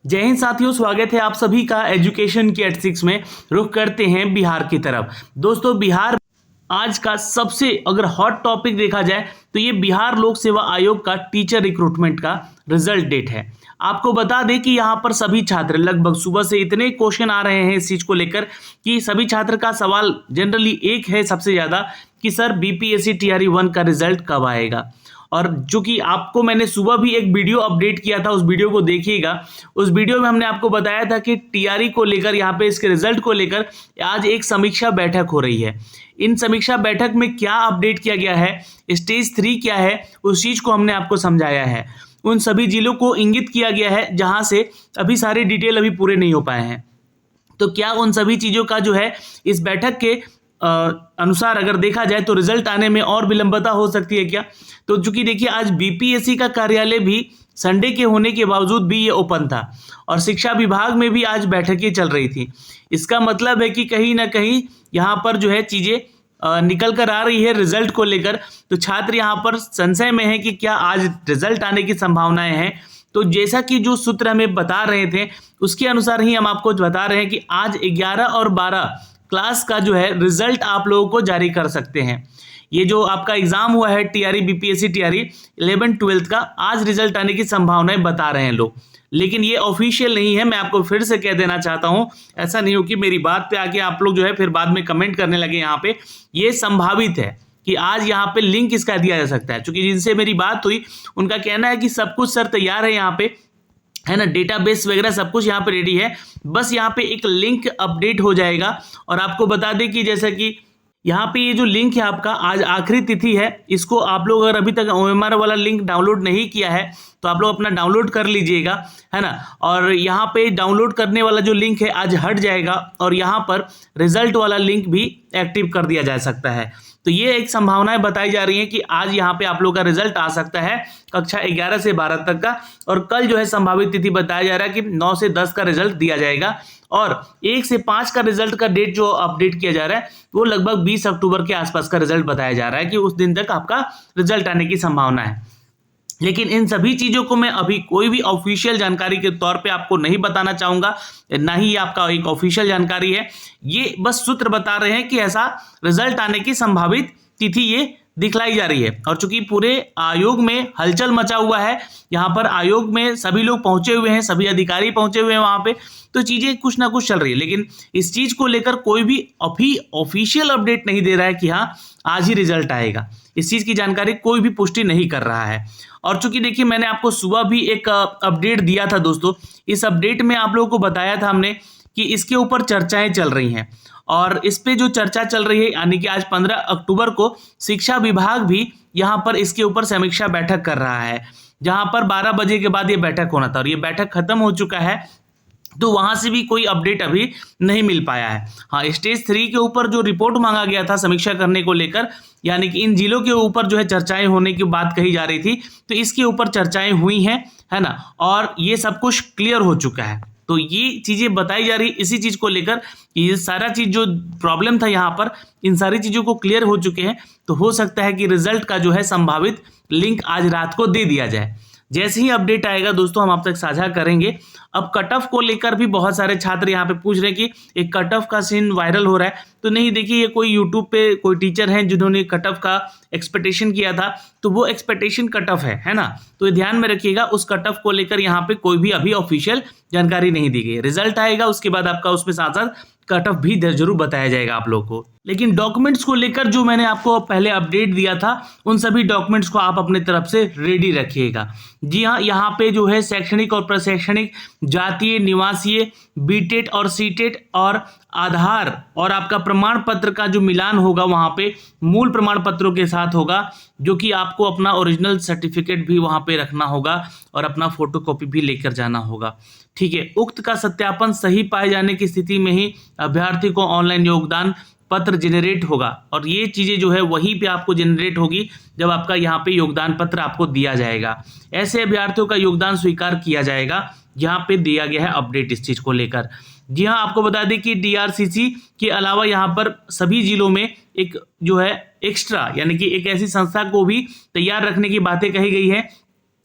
जय हिंद साथियों, स्वागत है आप सभी का एजुकेशन की एट 6 में। रुख करते हैं बिहार की तरफ। दोस्तों, बिहार आज का सबसे अगर हॉट टॉपिक देखा जाए तो ये बिहार लोक सेवा आयोग का टीचर रिक्रूटमेंट का रिजल्ट डेट है। आपको बता दें कि यहाँ पर सभी छात्र लगभग सुबह से इतने क्वेश्चन आ रहे हैं इस चीज को लेकर कि सभी छात्र का सवाल जनरली एक है सबसे ज्यादा कि सर बीपीएससी टीआरई 1 का रिजल्ट कब आएगा। और जो कि आपको मैंने सुबह भी एक वीडियो अपडेट किया था, उस वीडियो को देखिएगा। उस वीडियो में हमने आपको बताया था कि टीआरई को लेकर, यहाँ पे इसके रिजल्ट को लेकर आज एक समीक्षा बैठक हो रही है। इन समीक्षा बैठक में क्या अपडेट किया गया है, स्टेज 3 क्या है, उस चीज को हमने आपको समझाया है। उन सभी जिलों को इंगित किया गया है जहां से अभी सारे डिटेल अभी पूरे नहीं हो पाए हैं। तो क्या उन सभी चीजों का जो है इस बैठक के अनुसार अगर देखा जाए तो रिजल्ट आने में और विलंबता हो सकती है क्या? तो चूंकि देखिए आज बीपीएससी का कार्यालय भी संडे के होने के बावजूद भी ये ओपन था और शिक्षा विभाग में भी आज बैठकें चल रही थी। इसका मतलब है कि कहीं ना कहीं यहाँ पर जो है चीजें निकल कर आ रही है रिजल्ट को लेकर। तो छात्र यहाँ पर संशय में है कि क्या आज रिजल्ट आने की संभावनाएं हैं। तो जैसा कि जो सूत्र हमें बता रहे थे उसके अनुसार ही हम आपको बता रहे हैं कि आज 11 और 12 क्लास का जो है रिजल्ट आप लोगों को जारी कर सकते हैं। ये जो आपका एग्जाम हुआ है टीआरई बीपीएससी टीआरई 11-12 का, आज रिजल्ट आने की संभावनाएं बता रहे हैं लोग, लेकिन ये ऑफिशियल नहीं है। मैं आपको फिर से कह देना चाहता हूं, ऐसा नहीं हो कि मेरी बात पे आके आप लोग जो है फिर बाद में कमेंट करने लगे। यहाँ पे ये संभावित है कि आज यहाँ पे लिंक इसका दिया जा सकता है, क्योंकि जिनसे मेरी बात हुई उनका कहना है कि सब कुछ सर तैयार है यहाँ पे, है ना, डेटाबेस वगैरह सब कुछ यहाँ पे रेडी है, बस यहाँ पे एक लिंक अपडेट हो जाएगा। और आपको बता दें कि जैसा कि यहाँ पे ये जो लिंक है आपका, आज आखिरी तिथि है। इसको आप लोग अगर अभी तक OMR वाला लिंक डाउनलोड नहीं किया है तो आप लोग अपना डाउनलोड कर लीजिएगा, है ना। और यहाँ पे डाउनलोड करने वाला जो लिंक है आज हट जाएगा और यहाँ पर रिजल्ट वाला लिंक भी एक्टिव कर दिया जा सकता है। तो ये एक संभावनाएं बताई जा रही हैं कि आज यहाँ पे आप लोग का रिजल्ट आ सकता है कक्षा 11 से 12 तक का। और कल जो है संभावित तिथि बताया जा रहा है कि 9 से 10 का रिजल्ट दिया जाएगा और 1 से 5 का रिजल्ट का डेट जो अपडेट किया जा रहा है वो लगभग 20 अक्टूबर के आसपास का रिजल्ट बताया जा रहा है कि उस दिन तक आपका रिजल्ट आने की संभावना है। लेकिन इन सभी चीजों को मैं अभी कोई भी ऑफिशियल जानकारी के तौर पे आपको नहीं बताना चाहूंगा, ना ही ये आपका एक ऑफिशियल जानकारी है। ये बस सूत्र बता रहे हैं कि ऐसा रिजल्ट आने की संभावित तिथि ये दिखलाई जा रही है। और चूंकि पूरे आयोग में हलचल मचा हुआ है, यहाँ पर आयोग में सभी लोग पहुंचे हुए हैं, सभी अधिकारी पहुंचे हुए हैं वहां पे, तो चीजें कुछ ना कुछ चल रही है। लेकिन इस चीज को लेकर कोई भी अभी ऑफिशियल अपडेट नहीं दे रहा है कि हाँ आज ही रिजल्ट आएगा। इस चीज की जानकारी कोई भी पुष्टि नहीं कर रहा है। और चूंकि देखिए मैंने आपको सुबह भी एक अपडेट दिया था दोस्तों, इस अपडेट में आप लोगों को बताया था हमने कि इसके ऊपर चर्चाएं चल रही हैं। और इस पे जो चर्चा चल रही है, यानी कि आज 15 अक्टूबर को शिक्षा विभाग भी यहाँ पर इसके ऊपर समीक्षा बैठक कर रहा है, जहां पर 12 बजे के बाद ये बैठक होना था और ये बैठक खत्म हो चुका है। तो वहां से भी कोई अपडेट अभी नहीं मिल पाया है। हाँ, स्टेज 3 के ऊपर जो रिपोर्ट मांगा गया था समीक्षा करने को लेकर, यानी कि इन जिलों के ऊपर जो है चर्चाएं होने की बात कही जा रही थी, तो इसके ऊपर चर्चाएं हुई हैं, है ना। और ये सब कुछ क्लियर हो चुका है। तो ये चीजें बताई जा रही इसी चीज को लेकर, ये सारा चीज जो प्रॉब्लम था यहाँ पर, इन सारी चीजों को क्लियर हो चुके हैं। तो हो सकता है कि रिजल्ट का जो है संभावित लिंक आज रात को दे दिया जाए। जैसे ही अपडेट आएगा दोस्तों हम आप तक साझा करेंगे। अब कट ऑफ को लेकर भी बहुत सारे छात्र यहाँ पे पूछ रहे हैं कि एक कट ऑफ का सीन वायरल हो रहा है। तो नहीं, देखिए ये कोई यूट्यूब पे कोई टीचर हैं जिन्होंने कट ऑफ का एक्सपेक्टेशन किया था, तो वो एक्सपेक्टेशन कट ऑफ है ना। तो ये ध्यान में रखिएगा, उस कट ऑफ को लेकर यहाँ पे कोई भी अभी ऑफिशियल जानकारी नहीं दी गई। रिजल्ट आएगा उसके बाद आपका उसमें साथ साथ कट ऑफ भी जरूर बताया जाएगा आप लोगों को। लेकिन डॉक्यूमेंट्स को लेकर जो मैंने आपको पहले अपडेट दिया था, उन सभी डॉक्यूमेंट्स को आप अपने तरफ से रेडी रखिएगा। जी हाँ, यहाँ पे जो है शैक्षणिक और प्रशैक्षणिक, जातीय, निवासीय, बीटेट और सीटेट और आधार और आपका प्रमाण पत्र का जो मिलान होगा वहाँ पे मूल प्रमाण पत्रों के साथ होगा, जो कि आपको अपना ओरिजिनल सर्टिफिकेट भी वहाँ पे रखना होगा और अपना फोटोकॉपी भी लेकर जाना होगा। ठीक है, उक्त का सत्यापन सही पाए जाने की स्थिति में ही अभ्यर्थी को ऑनलाइन योगदान पत्र जनरेट होगा। और ये चीजें जो है वहीं पे आपको जनरेट होगी जब आपका यहाँ पे योगदान पत्र आपको दिया जाएगा। ऐसे अभ्यर्थियों का योगदान स्वीकार किया जाएगा, यहाँ पे दिया गया है अपडेट इस चीज को लेकर। जी हाँ, आपको बता दें कि DRCC के अलावा यहाँ पर सभी जिलों में एक जो है एक्स्ट्रा, यानी कि एक ऐसी संस्था को भी तैयार रखने की बातें कही गई है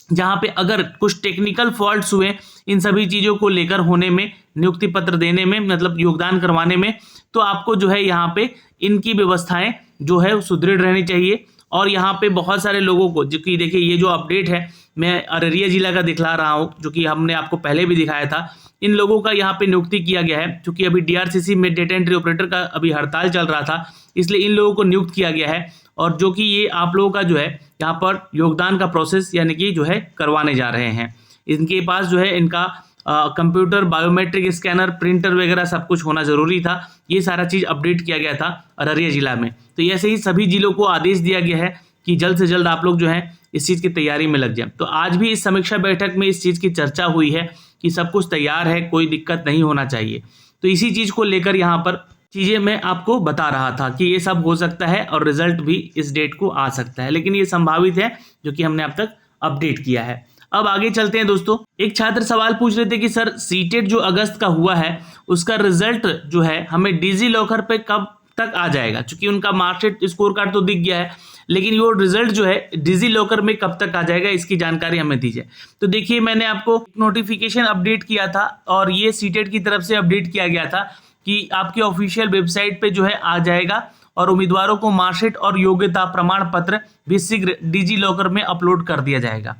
जहाँ पे अगर कुछ टेक्निकल फॉल्ट्स हुए इन सभी चीज़ों को लेकर होने में, नियुक्ति पत्र देने में, मतलब योगदान करवाने में, तो आपको जो है यहाँ पे इनकी व्यवस्थाएं जो है सुदृढ़ रहनी चाहिए। और यहाँ पे बहुत सारे लोगों को, जो कि देखिए ये जो अपडेट है मैं अररिया जिला का दिखला रहा हूँ, जो कि हमने आपको पहले भी दिखाया था। इन लोगों का यहाँ पे नियुक्ति किया गया है, क्योंकि अभी डीआरसीसी में डेटा एंट्री ऑपरेटर का अभी हड़ताल चल रहा था, इसलिए इन लोगों को नियुक्त किया गया है। और जो कि ये आप लोगों का जो है यहाँ पर योगदान का प्रोसेस यानी कि जो है करवाने जा रहे हैं। इनके पास जो है इनका कंप्यूटर, बायोमेट्रिक स्कैनर, प्रिंटर वगैरह सब कुछ होना जरूरी था। ये सारा चीज़ अपडेट किया गया था अररिया जिला में। तो ऐसे ही सभी जिलों को आदेश दिया गया है कि जल्द से जल्द आप लोग जो है इस चीज़ की तैयारी में लग जाए। तो आज भी इस समीक्षा बैठक में इस चीज़ की चर्चा हुई है कि सब कुछ तैयार है, कोई दिक्कत नहीं होना चाहिए। तो इसी चीज़ को लेकर यहाँ पर चीज़ें मैं आपको बता रहा था कि ये सब हो सकता है और रिजल्ट भी इस डेट को आ सकता है, लेकिन ये संभावित है जो कि हमने अब तक अपडेट किया है। अब आगे चलते हैं दोस्तों। एक छात्र सवाल पूछ रहे थे कि सर सीटेट जो अगस्त का हुआ है उसका रिजल्ट जो है हमें डिजी लॉकर पे कब तक आ जाएगा, क्योंकि उनका मार्कशीट स्कोर कार्ड तो दिख गया है, लेकिन वो रिजल्ट जो है डिजी लॉकर में कब तक आ जाएगा, इसकी जानकारी हमें दीजिए। तो देखिए मैंने आपको नोटिफिकेशन अपडेट किया था और ये सीटेट की तरफ से अपडेट किया गया था कि आपकी ऑफिशियल वेबसाइट पे जो है आ जाएगा और उम्मीदवारों को मार्कशीट और योग्यता प्रमाण पत्र भी शीघ्र डिजी लॉकर में अपलोड कर दिया जाएगा।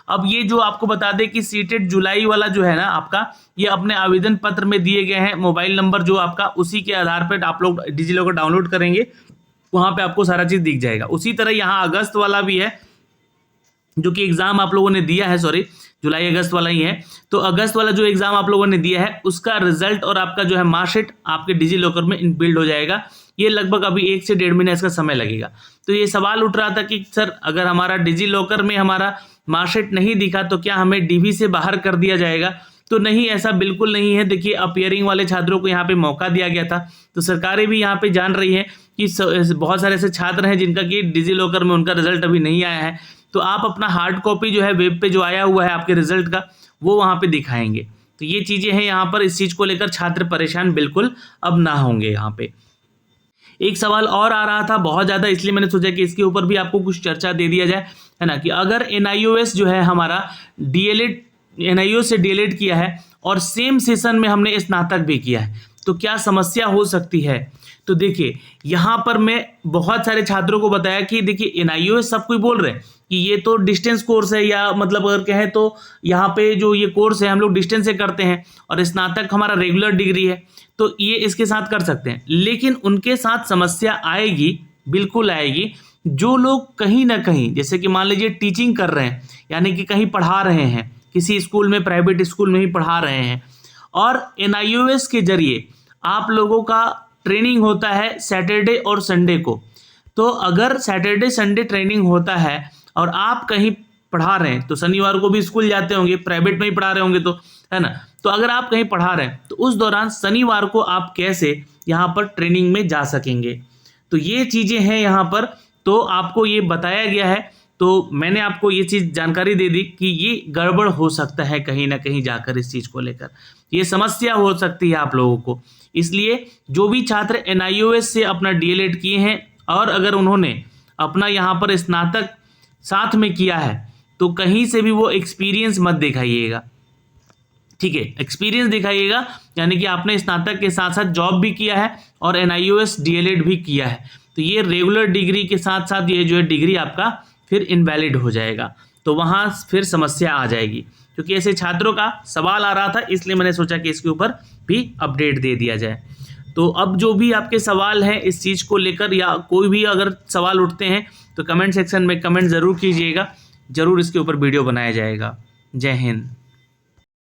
अब ये जो आपको बता दें कि सीटेट जुलाई वाला जो है ना आपका, ये अपने आवेदन पत्र में दिए गए हैं मोबाइल नंबर जो आपका, उसी के आधार पर आप लोग डिजी लॉकर डाउनलोड करेंगे, वहाँ पे आपको सारा चीज़ दिख जाएगा। उसी तरह यहाँ अगस्त वाला भी है जो कि एग्ज़ाम आप लोगों ने दिया है, सॉरी जुलाई अगस्त वाला ही है। तो अगस्त वाला जो एग्ज़ाम आप लोगों ने दिया है उसका रिजल्ट और आपका जो है मार्कशीट आपके डिजी लॉकर में इनबिल्ड हो जाएगा। ये लगभग अभी 1 से 1.5 महीने इसका समय लगेगा। तो ये सवाल उठ रहा था कि सर अगर हमारा डिजी लॉकर में हमारा मार्कशीट नहीं दिखा तो क्या हमें डीबी से बाहर कर दिया जाएगा? तो नहीं, ऐसा बिल्कुल नहीं है। देखिए अपीयरिंग वाले छात्रों को यहाँ पे मौका दिया गया था, तो सरकारें भी यहाँ पे जान रही है कि बहुत सारे ऐसे छात्र हैं जिनका कि डिजी लॉकर में उनका रिजल्ट अभी नहीं आया है, तो आप अपना हार्ड कॉपी जो है वेब पे जो आया हुआ है आपके रिजल्ट का वो वहाँ पे दिखाएंगे। तो ये चीज़ें हैं यहाँ पर, इस चीज़ को लेकर छात्र परेशान बिल्कुल अब ना होंगे। यहाँ पे एक सवाल और आ रहा था बहुत ज़्यादा, इसलिए मैंने सोचा कि इसके ऊपर भी आपको कुछ चर्चा दे दिया जाए, है ना, कि अगर NIOS जो है हमारा डीएलएड, NIOS से डीएलएड किया है और सेम सेशन में हमने स्नातक भी किया है तो क्या समस्या हो सकती है? तो देखिए यहाँ पर मैं बहुत सारे छात्रों को बताया कि देखिए NIOS सब कोई बोल रहे हैं कि ये तो डिस्टेंस कोर्स है, या मतलब अगर कहें तो यहाँ पे जो ये कोर्स है हम लोग डिस्टेंस से करते हैं और स्नातक हमारा रेगुलर डिग्री है, तो ये इसके साथ कर सकते हैं। लेकिन उनके साथ समस्या आएगी, बिल्कुल आएगी, जो लोग कहीं ना कहीं जैसे कि मान लीजिए टीचिंग कर रहे हैं, यानी कि कहीं पढ़ा रहे हैं, किसी स्कूल में, प्राइवेट स्कूल में ही पढ़ा रहे हैं, और NIOS के जरिए आप लोगों का ट्रेनिंग होता है सैटरडे और संडे को। तो अगर सैटरडे संडे ट्रेनिंग होता है और आप कहीं पढ़ा रहे हैं, तो शनिवार को भी स्कूल जाते होंगे, प्राइवेट में ही पढ़ा रहे होंगे, तो है ना, तो अगर आप कहीं पढ़ा रहे हैं तो उस दौरान शनिवार को आप कैसे यहाँ पर ट्रेनिंग में जा सकेंगे? तो ये चीज़ें हैं यहाँ पर, तो आपको ये बताया गया है। तो मैंने आपको ये चीज़ जानकारी दे दी कि ये गड़बड़ हो सकता है कहीं ना कहीं जाकर, इस चीज़ को लेकर ये समस्या हो सकती है आप लोगों को। इसलिए जो भी छात्र NIOS से अपना डीएलएड किए हैं और अगर उन्होंने अपना यहाँ पर स्नातक साथ में किया है तो कहीं से भी वो एक्सपीरियंस मत दिखाइएगा, ठीक है, एक्सपीरियंस दिखाइएगा, यानी कि आपने स्नातक के साथ साथ जॉब भी किया है और NIOS डीएलएड भी किया है, तो ये रेगुलर डिग्री के साथ साथ ये जो है डिग्री आपका फिर इनवैलिड हो जाएगा, तो वहाँ फिर समस्या आ जाएगी। क्योंकि ऐसे छात्रों का सवाल आ रहा था, इसलिए मैंने सोचा कि इसके ऊपर भी अपडेट दे दिया जाए। तो अब जो भी आपके सवाल हैं इस चीज़ को लेकर, या कोई भी अगर सवाल उठते हैं तो कमेंट सेक्शन में कमेंट ज़रूर कीजिएगा, ज़रूर इसके ऊपर वीडियो बनाया जाएगा। जय हिंद।